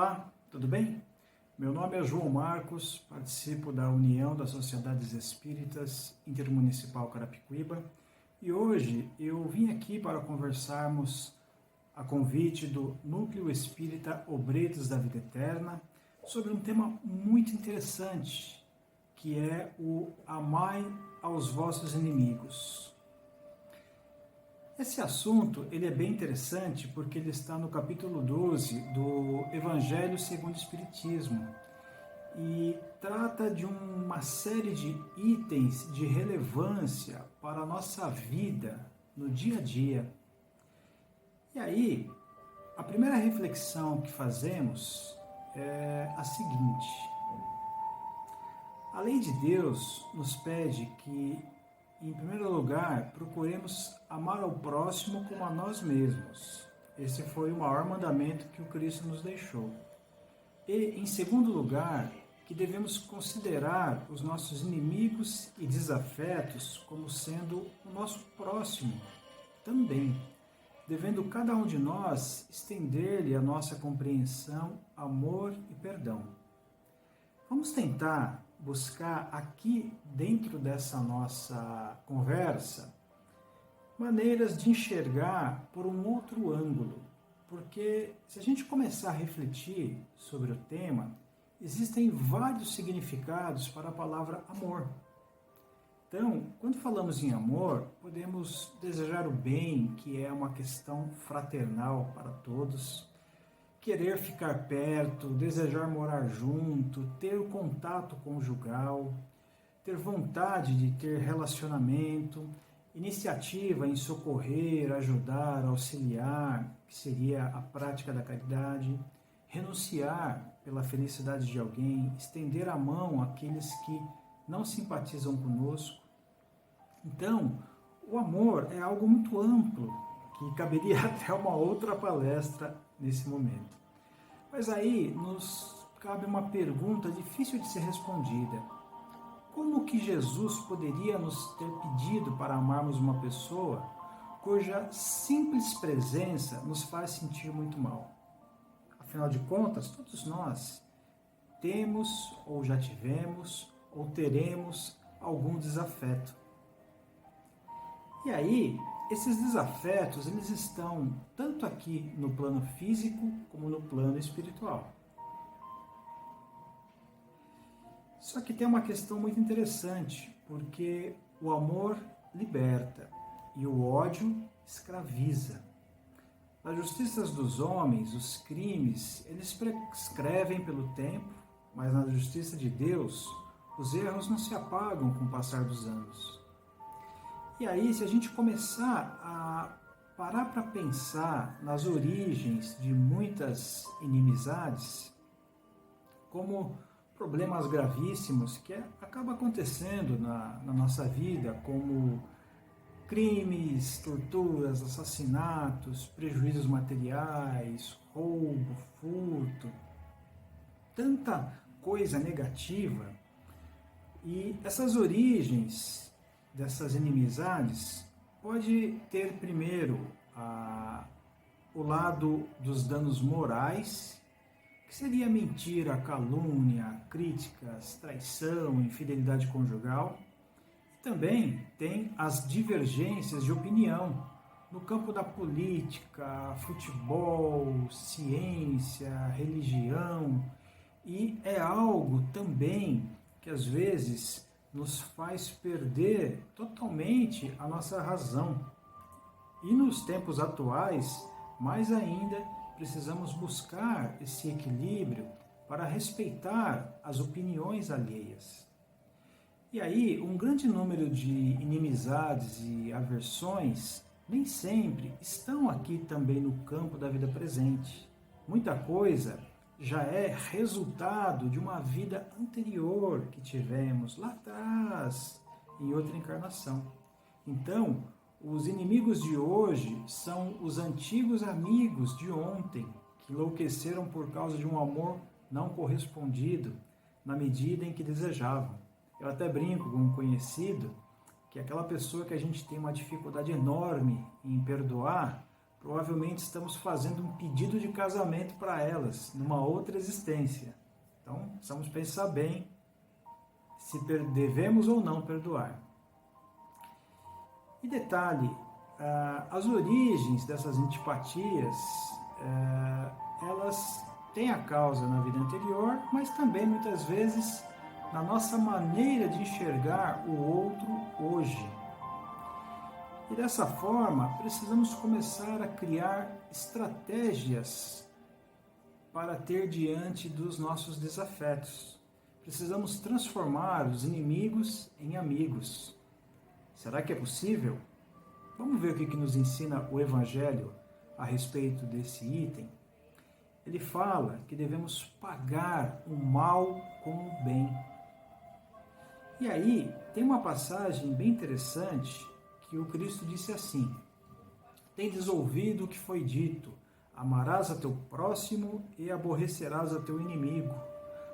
Olá, tudo bem? Meu nome é João Marcos, participo da União das Sociedades Espíritas Intermunicipal Carapicuíba e hoje eu vim aqui para conversarmos a convite do Núcleo Espírita Obreiros da Vida Eterna sobre um tema muito interessante, que é o Amai aos vossos inimigos. Esse assunto ele é bem interessante porque ele está no capítulo 12 do Evangelho segundo o Espiritismo e trata de uma série de itens de relevância para a nossa vida no dia a dia. E aí, a primeira reflexão que fazemos é a seguinte: a lei de Deus nos pede que, em primeiro lugar, procuremos amar ao próximo como a nós mesmos. Esse foi o maior mandamento que o Cristo nos deixou. E, em segundo lugar, que devemos considerar os nossos inimigos e desafetos como sendo o nosso próximo também, devendo cada um de nós estender-lhe a nossa compreensão, amor e perdão. Vamos tentar buscar aqui dentro dessa nossa conversa maneiras de enxergar por um outro ângulo, porque se a gente começar a refletir sobre o tema, existem vários significados para a palavra amor. Então, quando falamos em amor, podemos desejar o bem, que é uma questão fraternal para todos, querer ficar perto, desejar morar junto, ter o contato conjugal, ter vontade de ter relacionamento, iniciativa em socorrer, ajudar, auxiliar, que seria a prática da caridade, renunciar pela felicidade de alguém, estender a mão àqueles que não simpatizam conosco. Então, o amor é algo muito amplo, que caberia até uma outra palestra nesse momento. Mas aí nos cabe uma pergunta difícil de ser respondida. Como que Jesus poderia nos ter pedido para amarmos uma pessoa cuja simples presença nos faz sentir muito mal? Afinal de contas, todos nós temos, ou já tivemos, ou teremos algum desafeto. E aí, esses desafetos, eles estão tanto aqui no plano físico como no plano espiritual. Só que tem uma questão muito interessante, porque o amor liberta e o ódio escraviza. Nas justiças dos homens, os crimes, eles prescrevem pelo tempo, mas na justiça de Deus, os erros não se apagam com o passar dos anos. E aí, se a gente começar a parar para pensar nas origens de muitas inimizades, como problemas gravíssimos que acabam acontecendo na nossa vida, como crimes, torturas, assassinatos, prejuízos materiais, roubo, furto, tanta coisa negativa. E essas origens dessas inimizades pode ter primeiro o lado dos danos morais, que seria mentira, calúnia, críticas, traição, infidelidade conjugal. Também tem as divergências de opinião no campo da política, futebol, ciência, religião, e é algo também que às vezes nos faz perder totalmente a nossa razão. E nos tempos atuais, mais ainda, precisamos buscar esse equilíbrio para respeitar as opiniões alheias. E aí, um grande número de inimizades e aversões nem sempre estão aqui também no campo da vida presente. Muita coisa já é resultado de uma vida anterior que tivemos lá atrás, em outra encarnação. Então, os inimigos de hoje são os antigos amigos de ontem, que enlouqueceram por causa de um amor não correspondido na medida em que desejavam. Eu até brinco com um conhecido que é aquela pessoa que a gente tem uma dificuldade enorme em perdoar, provavelmente estamos fazendo um pedido de casamento para elas, numa outra existência. Então, precisamos pensar bem se devemos ou não perdoar. E detalhe, as origens dessas antipatias, elas têm a causa na vida anterior, mas também muitas vezes na nossa maneira de enxergar o outro hoje. E dessa forma, precisamos começar a criar estratégias para ter diante dos nossos desafetos. Precisamos transformar os inimigos em amigos. Será que é possível? Vamos ver o que nos ensina o Evangelho a respeito desse item. Ele fala que devemos pagar o mal com o bem. E aí, tem uma passagem bem interessante que o Cristo disse assim: tendes ouvido o que foi dito, amarás a teu próximo e aborrecerás a teu inimigo.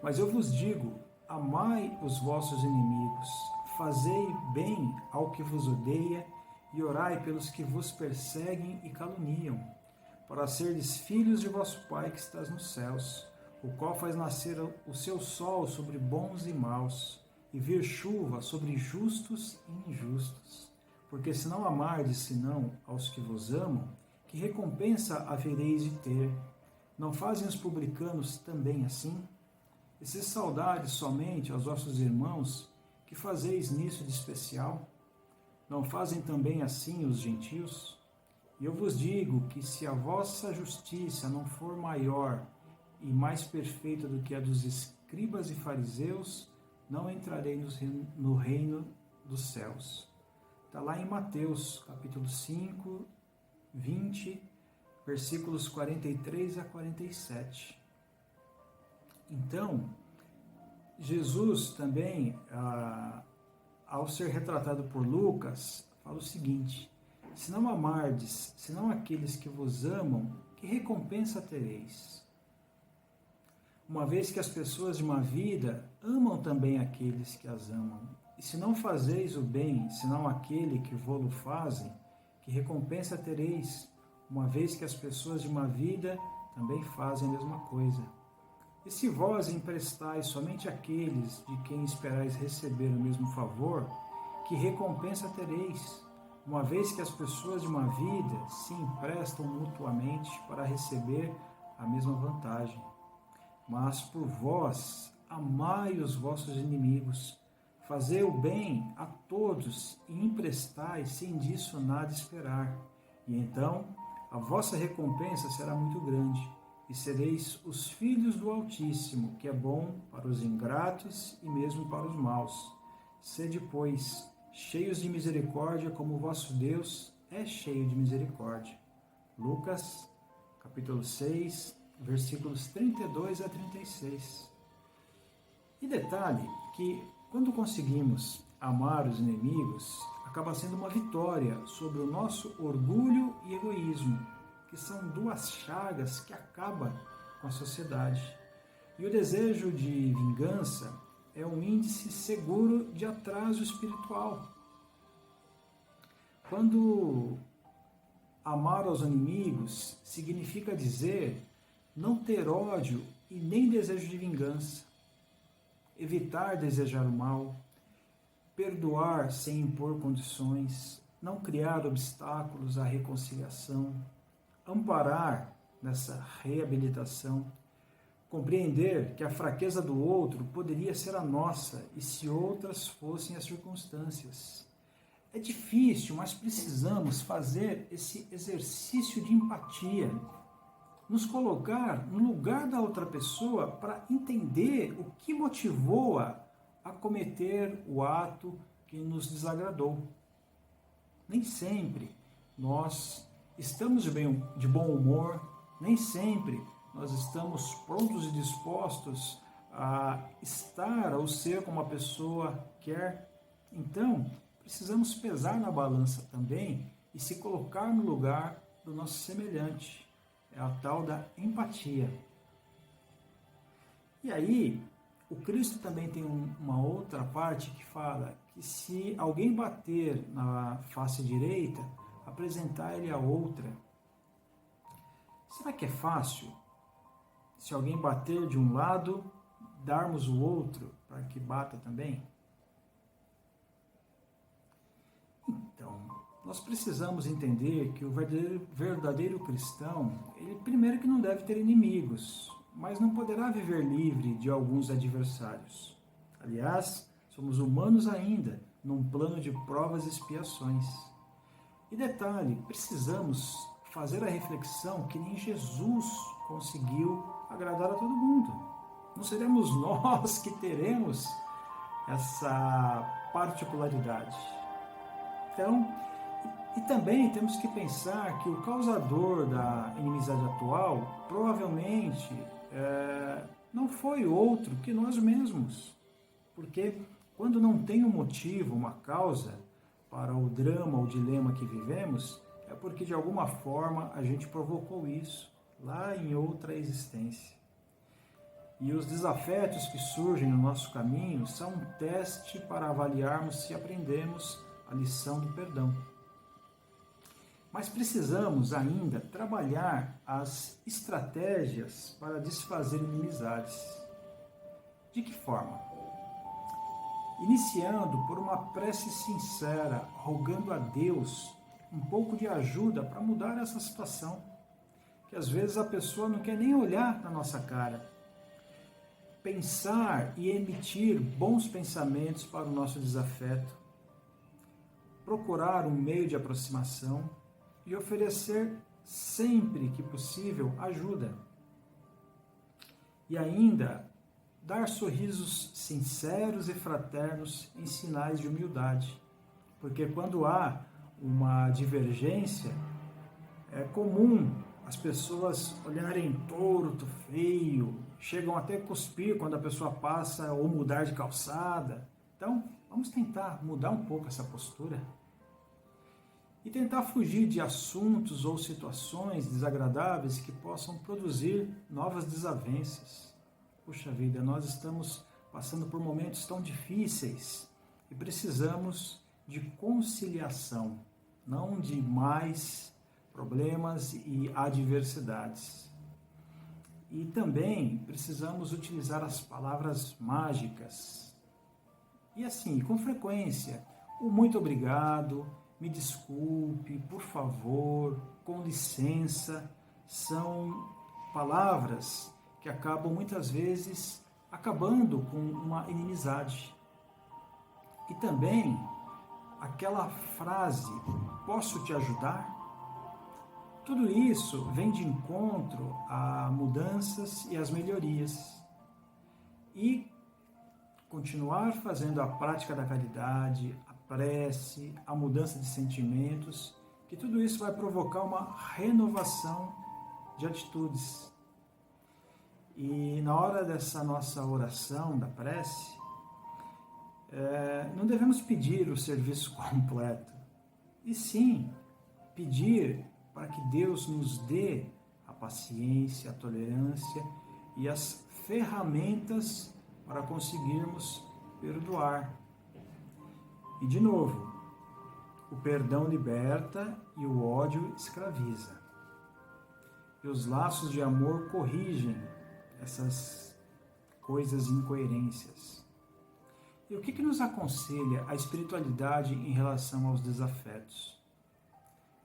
Mas eu vos digo, amai os vossos inimigos, fazei bem ao que vos odeia e orai pelos que vos perseguem e caluniam, para serdes filhos de vosso Pai que estás nos céus, o qual faz nascer o seu sol sobre bons e maus, e vir chuva sobre justos e injustos. Porque se não amardes senão aos que vos amam, que recompensa havereis de ter? Não fazem os publicanos também assim? E se saudades somente aos vossos irmãos, que fazeis nisso de especial? Não fazem também assim os gentios? E eu vos digo que se a vossa justiça não for maior e mais perfeita do que a dos escribas e fariseus, não entrarei no reino dos céus. Está lá em Mateus, capítulo 5, 20, versículos 43 a 47. Então, Jesus também, ao ser retratado por Lucas, fala o seguinte: se não amardes, senão aqueles que vos amam, que recompensa tereis? Uma vez que as pessoas de uma vida amam também aqueles que as amam. E se não fazeis o bem, senão aquele que vô-lo fazem, que recompensa tereis? Uma vez que as pessoas de uma vida também fazem a mesma coisa. E se vós emprestais somente àqueles de quem esperais receber o mesmo favor, que recompensa tereis? Uma vez que as pessoas de uma vida se emprestam mutuamente para receber a mesma vantagem. Mas por vós, amai os vossos inimigos, fazei o bem a todos e emprestai sem disso nada esperar. E então a vossa recompensa será muito grande, e sereis os filhos do Altíssimo, que é bom para os ingratos e mesmo para os maus. Sede, pois, cheios de misericórdia, como o vosso Deus é cheio de misericórdia. Lucas, capítulo 6, versículos 32 a 36. E detalhe que, quando conseguimos amar os inimigos, acaba sendo uma vitória sobre o nosso orgulho e egoísmo, que são duas chagas que acabam com a sociedade. E o desejo de vingança é um índice seguro de atraso espiritual. Quando amar aos inimigos significa dizer não ter ódio e nem desejo de vingança, evitar desejar o mal, perdoar sem impor condições, não criar obstáculos à reconciliação, amparar nessa reabilitação, compreender que a fraqueza do outro poderia ser a nossa e se outras fossem as circunstâncias. É difícil, mas precisamos fazer esse exercício de empatia, nos colocar no lugar da outra pessoa para entender o que motivou-a a cometer o ato que nos desagradou. Nem sempre nós estamos de bom humor, nem sempre nós estamos prontos e dispostos a estar ou ser como a pessoa quer. Então, precisamos pesar na balança também e se colocar no lugar do nosso semelhante. É a tal da empatia. E aí, o Cristo também tem uma outra parte que fala que se alguém bater na face direita, apresentar ele a outra. Será que é fácil, se alguém bater de um lado, darmos o outro para que bata também? Então, nós precisamos entender que o verdadeiro cristão, ele primeiro que não deve ter inimigos, mas não poderá viver livre de alguns adversários. Aliás, somos humanos ainda, num plano de provas e expiações. E detalhe, precisamos fazer a reflexão que nem Jesus conseguiu agradar a todo mundo. Não seremos nós que teremos essa particularidade. Então, e também temos que pensar que o causador da inimizade atual provavelmente não foi outro que nós mesmos. Porque quando não tem um motivo, uma causa para o drama ou dilema que vivemos, é porque de alguma forma a gente provocou isso lá em outra existência. E os desafetos que surgem no nosso caminho são um teste para avaliarmos se aprendemos a lição do perdão. Mas precisamos ainda trabalhar as estratégias para desfazer inimizades. De que forma? Iniciando por uma prece sincera, rogando a Deus um pouco de ajuda para mudar essa situação. Que às vezes a pessoa não quer nem olhar na nossa cara. Pensar e emitir bons pensamentos para o nosso desafeto. Procurar um meio de aproximação e oferecer sempre que possível ajuda. E ainda dar sorrisos sinceros e fraternos em sinais de humildade. Porque quando há uma divergência, é comum as pessoas olharem torto, feio, chegam até a cuspir quando a pessoa passa ou mudar de calçada. Então, vamos tentar mudar um pouco essa postura e tentar fugir de assuntos ou situações desagradáveis que possam produzir novas desavenças. Puxa vida, nós estamos passando por momentos tão difíceis e precisamos de conciliação, não de mais problemas e adversidades. E também precisamos utilizar as palavras mágicas. E assim, com frequência, o muito obrigado, me desculpe, por favor, com licença, são palavras que acabam muitas vezes acabando com uma inimizade. E também aquela frase, posso te ajudar? Tudo isso vem de encontro a mudanças e as melhorias. E continuar fazendo a prática da caridade, a prece, a mudança de sentimentos, que tudo isso vai provocar uma renovação de atitudes. E na hora dessa nossa oração, da prece, não devemos pedir o serviço completo, e sim pedir para que Deus nos dê a paciência, a tolerância e as ferramentas para conseguirmos perdoar. E de novo, o perdão liberta e o ódio escraviza. E os laços de amor corrigem essas coisas e incoerências. E o que nos aconselha a espiritualidade em relação aos desafetos?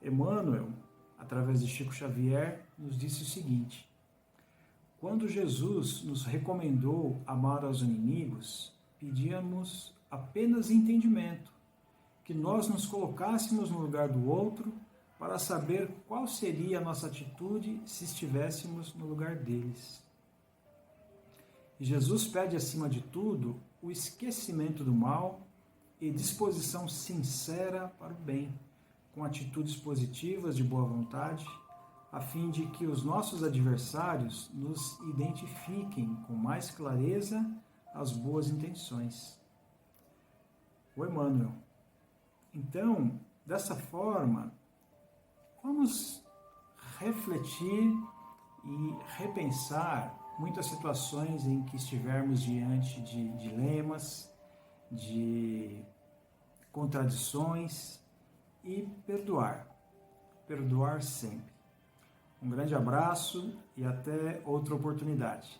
Emmanuel, através de Chico Xavier, nos disse o seguinte: quando Jesus nos recomendou amar aos inimigos, pedíamos apenas entendimento, que nós nos colocássemos no lugar do outro para saber qual seria a nossa atitude se estivéssemos no lugar deles. E Jesus pede, acima de tudo, o esquecimento do mal e disposição sincera para o bem, com atitudes positivas de boa vontade, a fim de que os nossos adversários nos identifiquem com mais clareza as boas intenções. O Emmanuel. Então, dessa forma, vamos refletir e repensar muitas situações em que estivermos diante de dilemas, de contradições, e perdoar sempre. Um grande abraço e até outra oportunidade.